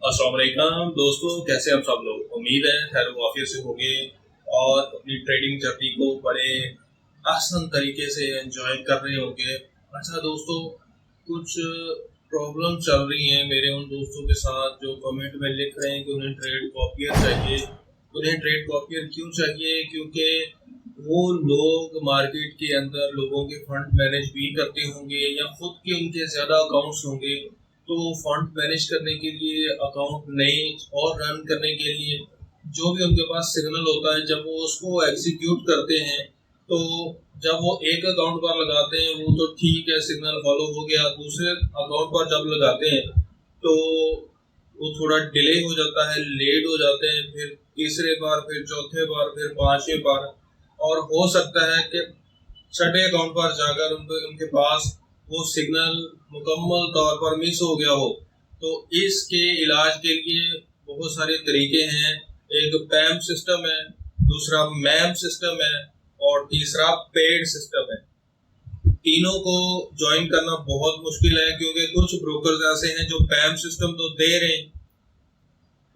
अस्सलाम वालेकुम दोस्तों, कैसे आप सब लोग। उम्मीद है खैर वाफियत से होंगे और अपनी ट्रेडिंग जर्नी को बड़े आसान तरीके से एंजॉय कर रहे होंगे। अच्छा दोस्तों, कुछ प्रॉब्लम चल रही हैं मेरे उन दोस्तों के साथ जो कमेंट में लिख रहे हैं कि उन्हें ट्रेड कॉपियर चाहिए। उन्हें ट्रेड कॉपियर क्यों चाहिए? क्योंकि वो लोग मार्केट के अंदर लोगों के फंड मैनेज भी करते होंगे या खुद के उनके ज़्यादा अकाउंट्स होंगे, तो फंड मैनेज करने के लिए अकाउंट नए और रन करने के लिए जो भी उनके पास सिग्नल होता है, जब वो उसको एग्जीक्यूट करते हैं तो जब वो एक अकाउंट पर लगाते हैं वो तो ठीक है, सिग्नल फॉलो हो गया। दूसरे अकाउंट पर जब लगाते हैं तो वो थोड़ा डिले हो जाता है, लेट हो जाते हैं, फिर तीसरे बार, फिर चौथे बार, फिर पांचवें बार, और हो सकता है कि छठे अकाउंट पर जाकर उनके पास वो सिग्नल मुकम्मल तौर पर मिस हो गया हो। तो इसके इलाज के लिए बहुत सारे तरीके हैं। एक पैम सिस्टम है, दूसरा मैम सिस्टम है और तीसरा पेड सिस्टम है। तीनों को ज्वाइन करना बहुत मुश्किल है क्योंकि कुछ ब्रोकर्स ऐसे हैं जो पैम सिस्टम तो दे रहे हैं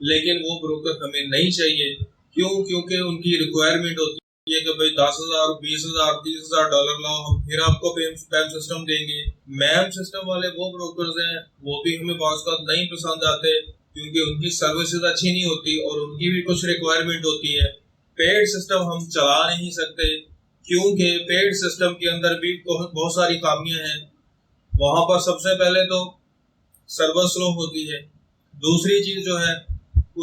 लेकिन वो ब्रोकर हमें नहीं चाहिए। क्यों? क्योंकि उनकी रिक्वायरमेंट होती है कि भाई 10,000, 20,000, 30,000 डॉलर लाओ, हम फिर आपको पैम सिस्टम देंगे। मैम सिस्टम वाले वो ब्रोकर्स हैं, वो भी हमें बहुत नहीं पसंद आते क्योंकि उनकी सर्विसेज अच्छी नहीं होती और उनकी भी कुछ रिक्वायरमेंट होती है। पेड सिस्टम हम चला नहीं सकते क्योंकि पेड सिस्टम के अंदर भी बहुत सारी खामियां हैं। वहां पर सबसे पहले तो सर्वर स्लो होती है। दूसरी चीज जो है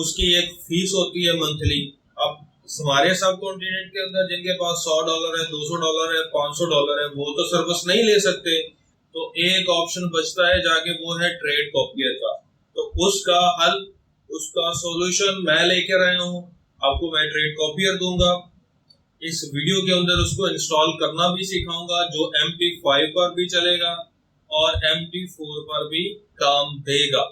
उसकी एक फीस होती है मंथली। अब हमारे सब कॉन्टिनेंट के अंदर जिनके पास $100 है, $200 है, $500 है, वो तो सर्विस नहीं ले सकते। तो एक ऑप्शन बचता है जाके, वो है ट्रेड कॉपियर का। तो उसका हल, उसका सॉल्यूशन मैं लेकर आया हूँ, आपको मैं ट्रेड कॉपियर दूंगा। इस वीडियो के अंदर उसको इंस्टॉल करना भी सिखाऊंगा जो MT5 पर भी चलेगा और MT4 पर भी काम देगा।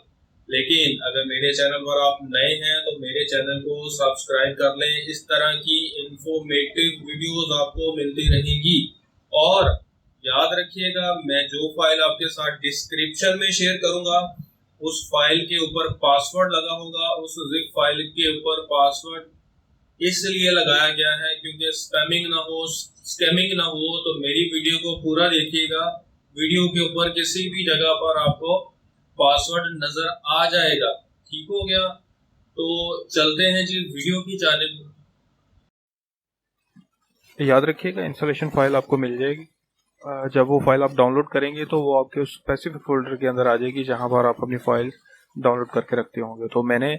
लेकिन अगर मेरे चैनल पर आप नए हैं तो मेरे चैनल को सब्सक्राइब कर लें। इस तरह की इंफॉर्मेटिव वीडियोस आपको मिलती रहेंगी। और याद रखिएगा, मैं जो फाइल आपके साथ डिस्क्रिप्शन में शेयर करूंगा उस फाइल के ऊपर पासवर्ड लगा होगा। उस जिप फाइल के ऊपर पासवर्ड इसलिए लगाया गया है क्योंकि स्कैमिंग ना हो। तो मेरी वीडियो को पूरा देखिएगा। वीडियो के ऊपर किसी भी जगह पर आपको पासवर्ड नजर आ जाएगा। ठीक हो गया? तो चलते हैं जी वीडियो की जानिब। याद रखिएगा, इंस्टॉलेशन फाइल आपको मिल जाएगी। जब वो फाइल आप डाउनलोड करेंगे तो वो आपके उस स्पेसिफिक फोल्डर के अंदर आ जाएगी जहां पर आप अपनी फाइल डाउनलोड करके रखते होंगे। तो मैंने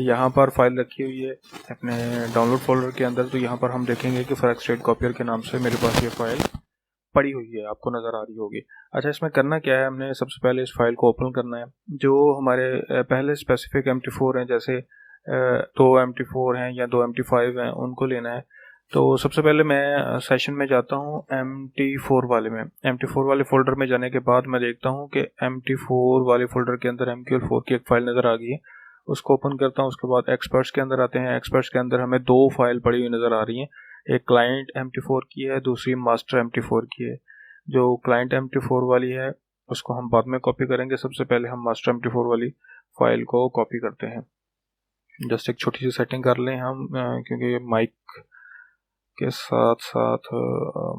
यहाँ पर फाइल रखी हुई है अपने डाउनलोड फोल्डर के अंदर। तो यहाँ पर हम देखेंगे कि फॉरेक्स ट्रेड कॉपियर के नाम से मेरे पास ये फाइल पड़ी हुई है, आपको नज़र आ रही होगी। अच्छा, इसमें करना क्या है, हमने सबसे पहले इस फाइल को ओपन करना है। जो हमारे पहले स्पेसिफिक MT4 हैं, जैसे 2 MT4 हैं या 2 MT5 हैं, उनको लेना है। तो सबसे पहले मैं सेशन में जाता हूँ MT4 वाले में। MT4 वाले फोल्डर में जाने के बाद मैं देखता हूँ कि MT4 वाले फोल्डर के अंदर MQL4 की एक फाइल नज़र आ गई है। उसको ओपन करता हूँ। उसके बाद एक्सपर्ट्स के अंदर आते हैं। एक्सपर्ट्स के अंदर हमें 2 फाइल पड़ी हुई नज़र आ रही हैं। एक क्लाइंट MT4 की है, दूसरी मास्टर MT4 की है। जो क्लाइंट MT4 वाली है उसको हम बाद में कॉपी करेंगे। सबसे पहले हम मास्टर MT4 वाली फाइल को कॉपी करते हैं। जस्ट एक छोटी सी सेटिंग कर लें हम, क्योंकि माइक के साथ साथ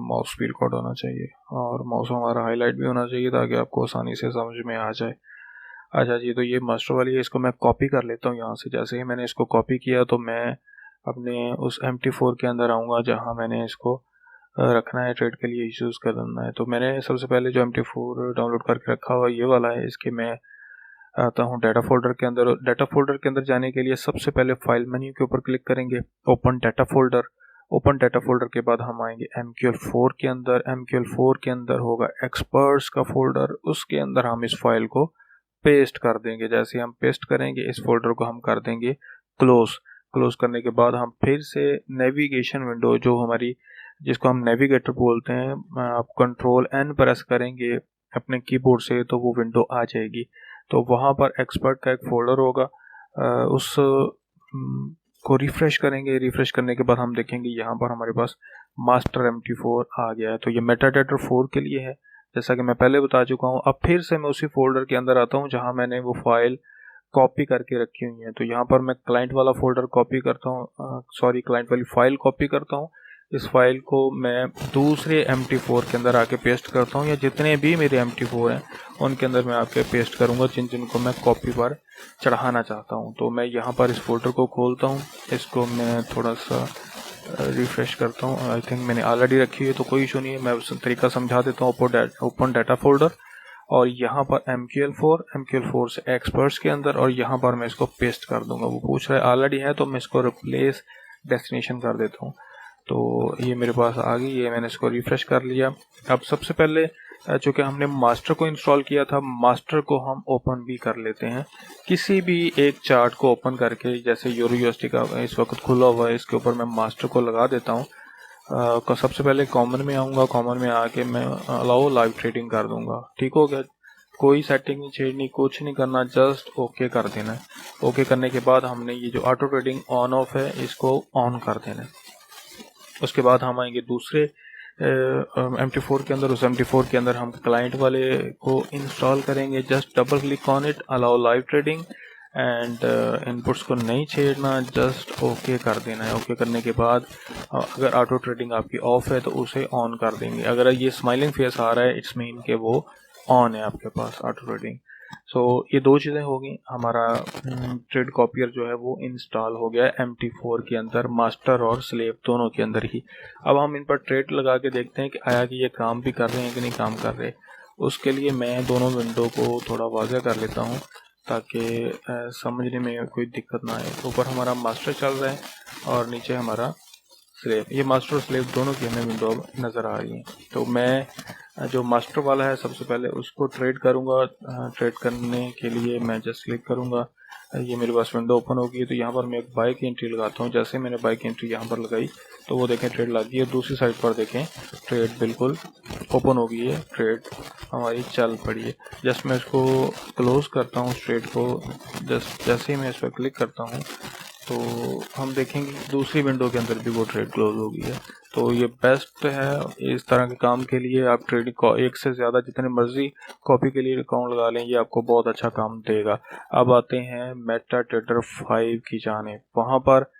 माउस स्पीड कोड होना चाहिए और माउस हमारा हाईलाइट भी होना चाहिए ताकि आपको आसानी से समझ में आ जाए। अच्छा जी, तो ये मास्टर वाली है, इसको मैं कॉपी कर लेता हूँ यहाँ से। जैसे ही मैंने इसको कॉपी किया तो मैं अपने उस MT4 के अंदर आऊँगा जहाँ मैंने इसको रखना है, ट्रेड के लिए यूज़ करना है। तो मैंने सबसे पहले जो MT4 डाउनलोड करके रखा हुआ ये वाला है। इसके मैं आता हूँ डाटा फोल्डर के अंदर। डाटा फोल्डर के अंदर जाने के लिए सबसे पहले फाइल मेन्यू के ऊपर क्लिक करेंगे, open data folder. Open data folder के बाद हम आएंगे MQL4 के अंदर। MQL4 के अंदर होगा एक्सपर्ट्स का फोल्डर, उसके अंदर हम इस फाइल को पेस्ट कर देंगे। जैसे हम पेस्ट करेंगे इस फोल्डर को हम कर देंगे क्लोज करने के बाद हम फिर से नेविगेशन विंडो जो हमारी, जिसको हम नेविगेटर बोलते हैं, आप Ctrl+N प्रेस करेंगे अपने कीबोर्ड से तो वो विंडो आ जाएगी। तो वहाँ पर एक्सपर्ट का एक फोल्डर होगा, उस को रिफ्रेश करेंगे। रिफ्रेश करने के बाद हम देखेंगे यहाँ पर हमारे पास मास्टर MT4 आ गया है। तो ये मेटाडाटा 4 के लिए है, जैसा कि मैं पहले बता चुका हूँ। अब फिर से मैं उसी फोल्डर के अंदर आता हूँ जहाँ मैंने वो फाइल कॉपी करके रखी हुई हैं। तो यहाँ पर मैं क्लाइंट वाला फोल्डर कॉपी करता हूँ, क्लाइंट वाली फाइल कॉपी करता हूँ। इस फाइल को मैं दूसरे MT4 के अंदर आके पेस्ट करता हूँ, या जितने भी मेरे MT4 हैं उनके अंदर मैं आके पेस्ट करूँगा जिनको मैं कॉपी पर चढ़ाना चाहता हूँ। तो मैं यहाँ पर इस फोल्डर को खोलता हूँ, इसको मैं थोड़ा सा रिफ्रेश करता हूँ। आई थिंक मैंने ऑलरेडी रखी है तो कोई इशू नहीं है, मैं उस तरीका समझा देता हूँ। ओपन डाटा फोल्डर, और यहाँ पर MQL4 से एक्सपर्ट्स के अंदर, और यहाँ पर मैं इसको पेस्ट कर दूंगा। वो पूछ रहा है ऑलरेडी है तो मैं इसको रिप्लेस डेस्टिनेशन कर देता हूँ। तो ये मेरे पास आ गई है, मैंने इसको रिफ्रेश कर लिया। अब सबसे पहले चूँकि हमने मास्टर को इंस्टॉल किया था, मास्टर को हम ओपन भी कर लेते हैं। किसी भी एक चार्ट को ओपन करके, जैसे यूरो का इस वक्त खुला हुआ है, इसके ऊपर मैं मास्टर को लगा देता हूँ। सबसे पहले कॉमन में आऊँगा, कॉमन में आके मैं अलाउ लाइव ट्रेडिंग कर दूंगा। ठीक हो गया, कोई सेटिंग नहीं छेड़नी, कुछ नहीं करना, जस्ट ओके कर देना है। ओके करने के बाद हमने ये जो ऑटो ट्रेडिंग ऑन ऑफ है इसको ऑन कर देना है। उसके बाद हम आएंगे दूसरे MT4 के अंदर। उस MT4 के अंदर हम क्लाइंट वाले को इंस्टॉल करेंगे। Just double click on it, allow live trading, and inputs को नहीं छेड़ना, जस्ट ओके कर देना है। ओके करने के बाद अगर ऑटो ट्रेडिंग आपकी ऑफ है तो उसे ऑन कर देंगे। अगर ये स्माइलिंग फेस आ रहा है, इट्स मीन के वो ऑन है आपके पास ऑटो ट्रेडिंग। सो ये दो चीज़ें हो गई। हमारा ट्रेड कॉपियर जो है वो इंस्टॉल हो गया है MT4 के अंदर, मास्टर और स्लेव दोनों के अंदर ही। अब हम इन पर ट्रेड लगा के देखते हैं कि आया कि ये काम भी कर रहे हैं कि नहीं काम कर रहे। उसके लिए मैं दोनों विंडो को थोड़ा वाज़ह कर लेता हूँ ताकि समझने में कोई दिक्कत ना आए। ऊपर हमारा मास्टर चल रहा है और नीचे हमारा स्लेव। ये मास्टर और स्लेव दोनों की हमें विंडो नज़र आ रही है। तो मैं जो मास्टर वाला है सबसे पहले उसको ट्रेड करूंगा। ट्रेड करने के लिए मैं जस्ट क्लिक करूंगा, ये मेरे पास विंडो ओपन होगी। तो यहाँ पर मैं एक बाई की एंट्री लगाता हूँ। जैसे मैंने बाई की एंट्री यहाँ पर लगाई तो वो देखें ट्रेड लग गई है। दूसरी साइड पर देखें ट्रेड बिल्कुल ओपन हो गई है, ट्रेड हमारी चल पड़ी है। जस्ट मैं इसको क्लोज करता हूँ ट्रेड को। जस्ट जैसे ही मैं इस पर क्लिक करता हूँ तो हम देखेंगे दूसरी विंडो के अंदर भी वो ट्रेड क्लोज हो गई है। तो ये बेस्ट है इस तरह के काम के लिए। आप ट्रेडिंग को एक से ज़्यादा जितने मर्जी कॉपी के लिए अकाउंट लगा लें, ये आपको बहुत अच्छा काम देगा। अब आते हैं मेटाट्रेडर 5 की जाने। वहाँ पर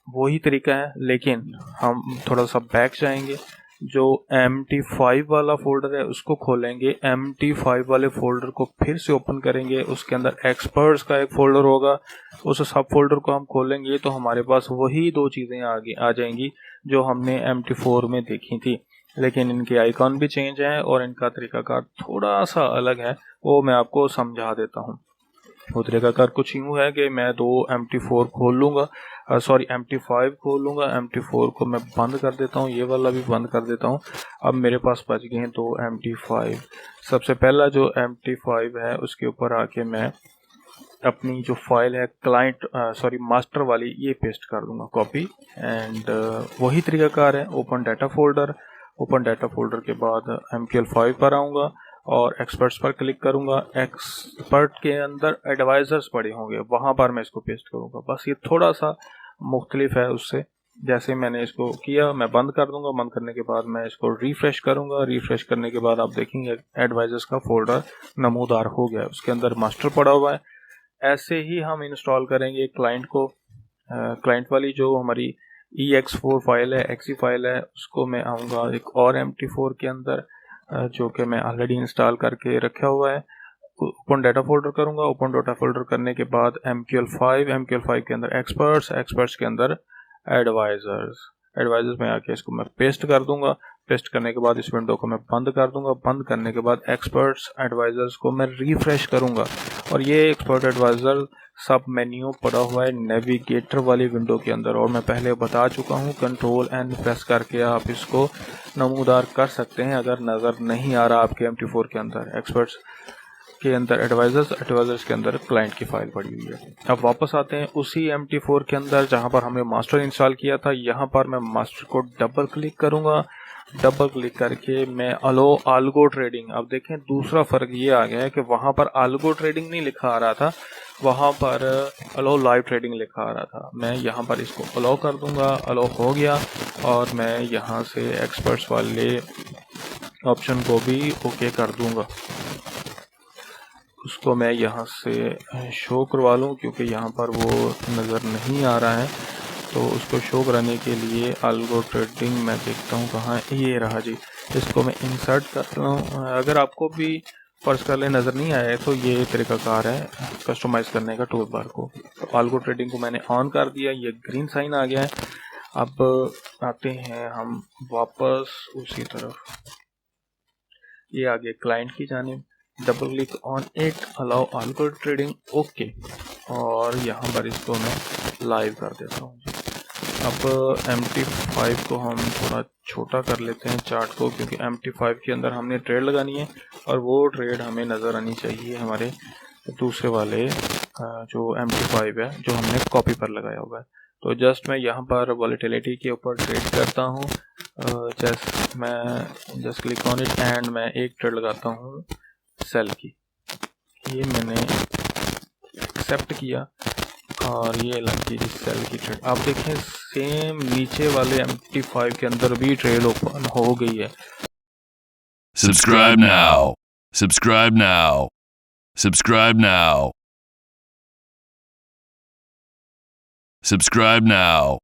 वही तरीका है, लेकिन हम थोड़ा सा बैक जाएंगे। जो MT5 वाला फोल्डर है उसको खोलेंगे, MT5 वाले फोल्डर को फिर से ओपन करेंगे। उसके अंदर एक्सपर्ट्स का एक फोल्डर होगा, उस सब फोल्डर को हम खोलेंगे तो हमारे पास वही दो चीज़ें आगे आ जाएंगी जो हमने MT4 में देखी थी। लेकिन इनके आइकॉन भी चेंज हैं और इनका तरीकाकार थोड़ा सा अलग है, वो मैं आपको समझा देता हूँ। वो तरीकाकार कुछ यूँ है कि मैं दो MT4 खोल लूँगा, MT5 खोल लूँगा। MT4 को मैं बंद कर देता हूँ, ये वाला भी बंद कर देता हूँ। अब मेरे पास बच गए हैं दो MT5। सबसे पहला जो MT5 है उसके ऊपर आके मैं अपनी जो फाइल है मास्टर वाली ये पेस्ट कर दूंगा कॉपी, एंड वही तरीकाकार है। Open data folder, open data folder के बाद MQL5 पर आऊँगा और एक्सपर्ट्स पर क्लिक करूंगा। एक्सपर्ट के अंदर एडवाइजर्स पड़े होंगे, वहां पर मैं इसको पेस्ट करूंगा। बस ये थोड़ा सा मुख्तलिफ है उससे। जैसे मैंने इसको किया मैं बंद कर दूंगा। बंद करने के बाद मैं इसको रिफ्रेश करूंगा। रिफ्रेश करने के बाद आप देखेंगे एडवाइजर्स का फोल्डर नमूदार हो गया, उसके अंदर मास्टर पड़ा हुआ है। ऐसे ही हम इंस्टॉल करेंगे क्लाइंट को। क्लाइंट वाली जो हमारी EX4 फाइल है, XE फाइल है, उसको मैं आऊँगा एक और MT4 के अंदर जो कि मैं ऑलरेडी इंस्टॉल करके रखा हुआ है। ओपन डाटा फोल्डर करूंगा। ओपन डाटा फोल्डर करने के बाद MQL5 के अंदर एक्सपर्ट्स के अंदर एडवाइजर्स में आके इसको मैं पेस्ट कर दूंगा। पेस्ट करने के बाद इस विंडो को मैं बंद कर दूंगा। बंद करने के बाद एक्सपर्ट्स एडवाइजर्स को मैं रिफ्रेश करूंगा और ये एक्सपर्ट एडवाइजर सब मेन्यू पड़ा हुआ है नेविगेटर वाली विंडो के अंदर। और मैं पहले बता चुका हूँ Ctrl+N प्रेस करके आप इसको नमूदार कर सकते हैं अगर नज़र नहीं आ रहा आपके MT4 के अंदर। एक्सपर्ट्स के अंदर एडवाइजर्स के अंदर क्लाइंट की फाइल पड़ी हुई है। अब वापस आते हैं उसी MT4 के अंदर जहां पर हमने मास्टर इंस्टॉल किया था। यहां पर मैं मास्टर को डबल क्लिक करूंगा। डबल क्लिक करके मैं अलो आल्गो ट्रेडिंग, अब देखें दूसरा फर्क ये आ गया है कि वहां पर आल्गो ट्रेडिंग नहीं लिखा आ रहा था, वहां पर अलो लाइव ट्रेडिंग लिखा आ रहा था। मैं यहां पर इसको अलो कर दूंगा। अलो हो गया और मैं यहां से एक्सपर्ट्स वाले ऑप्शन को भी ओके कर दूंगा। उसको मैं यहाँ से शो करवा लूँ, क्योंकि यहाँ पर वो नज़र नहीं आ रहा है। तो उसको शो कराने के लिए अल्गो ट्रेडिंग मैं देखता हूँ कहाँ, ये रहा जी। इसको मैं इंसर्ट करता हूँ। अगर आपको भी फर्स्ट कर ले नज़र नहीं आया है तो ये तरीकाकार है कस्टमाइज़ करने का टूल बार को। तो अल्गो ट्रेडिंग को मैंने ऑन कर दिया, ये ग्रीन साइन आ गया है। अब आते हैं हम वापस उसी तरफ, ये आ गया क्लाइंट की जानिब। Double click on it, allow algo trading, okay. और यहाँ पर इसको मैं लाइव कर देता हूँ जी। अब MT5 को हम थोड़ा छोटा कर लेते हैं चार्ट को, क्योंकि MT5 के अंदर हमने ट्रेड लगानी है और वो ट्रेड हमें नज़र आनी चाहिए हमारे दूसरे वाले जो MT5 है जो हमने कॉपी पर लगाया हुआ है। तो जस्ट मैं यहाँ पर वॉलेटिलिटी के ऊपर ट्रेड करता हूँ। मैं just click on it and मैं एक ट्रेड लगाता हूँ सेल की। ये मैंने एक्सेप्ट किया और ये लग गई सेल की ट्रेड। आप देखें सेम नीचे वाले MT5 के अंदर भी ट्रेड ओपन हो गई है। Subscribe now. Subscribe now. Subscribe now. Subscribe now.